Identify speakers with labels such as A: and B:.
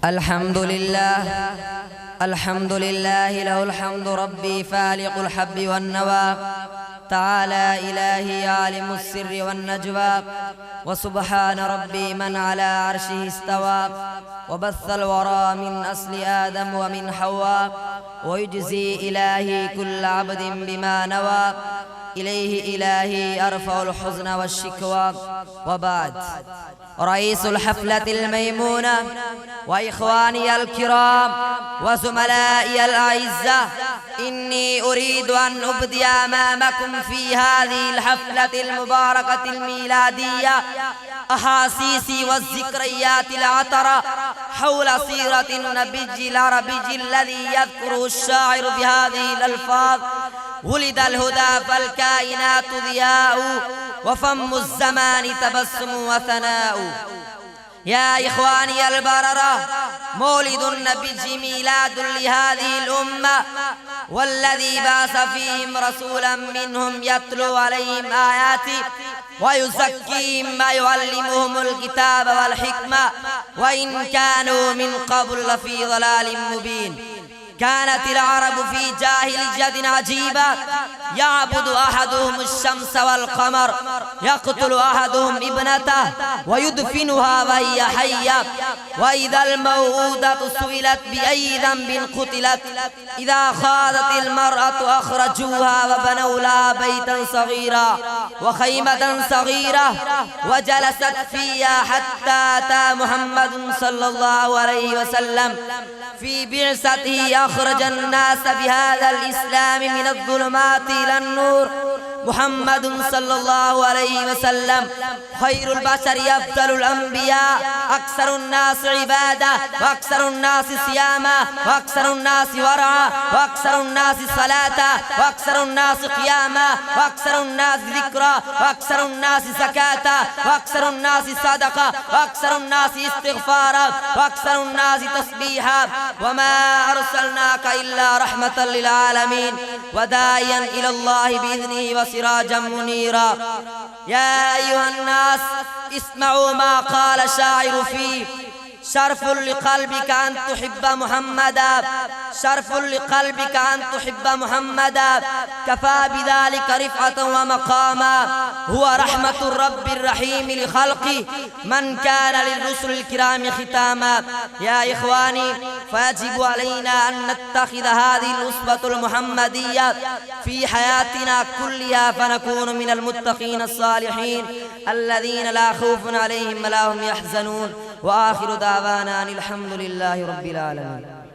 A: الحمد لله له الحمد ربي فالق الحب والنوى. تعالى إلهي عالم السر والنجوى. وسبحان ربي من على عرشه استوى. وبث الورى من أصل آدم ومن حواء. ويجزي إلهي كل عبد بما نوى. إليه إلهي أرفع الحزن والشكوى. وبعد، رئيس الحفلة الميمونة وإخواني الكرام وزملائي الأعزاء، إني أريد أن أبدي أمامكم في هذه الحفلة المباركة الميلادية أحاسيسي والذكريات العطرة حول سيرة النبي العربي الذي يذكره الشاعر بهذه الألفاظ: ولد الهدى فالكائنات ضياء، وفم الزمان تبسم وثناء. يا إخواني البررة، مولد النبي ميلاد لهذه الأمة، والذي بعث فيهم رسولا منهم يتلو عليهم آياته ويزكيهم ويعلمهم الكتاب والحكمة، وإن كانوا من قبل لفي ضلال مبين. كانت العرب في جاهلية عجيبة، يعبد أحدهم الشمس والقمر، يقتل أحدهم ابنته ويدفنها وهي حية، وإذا الموءودة سئلت بأي ذنب قتلت، إذا خاضت المرأة أخرجوها وبنوا لها بيتا صغيرا وخيمة صغيرة وجلست فيها حتى أتى محمد صلى الله عليه وسلم في بعثته، أخرج الناس بهذا الإسلام من الظلمات إلى النور. محمد صلى الله عليه وسلم خير البشر، أفضل الأنبياء، أكثر الناس عبادة، وأكثر الناس صياما، وأكثر الناس ورعا، وأكثر الناس صلاة، وأكثر الناس قياما، وأكثر الناس ذكرا، وأكثر الناس زكاة، وأكثر الناس صدقة، وأكثر الناس استغفارا، وأكثر الناس تسبيحا. وما أرسلناك إلا رحمة للعالمين وداعيا إلى الله بإذنه وسراجا منيرا. يا أيها الناس، اسمعوا ما قال الشاعر فيه: شرف لقلبك أن تحب محمدا، شرف لقلبك أن تحب محمدا، كفى بذلك رفعة ومقاما، هو رحمة الرب الرحيم لخلقه، من كان للرسل الكرام ختاما. يا إخواني، فيجب علينا أن نتخذ هذه الأسوة المحمدية في حياتنا كلها، فنكون من المتقين الصالحين الذين لا خوف عليهم ولا هم يحزنون. وآخر دعوانا أن الحمد لله رب العالمين.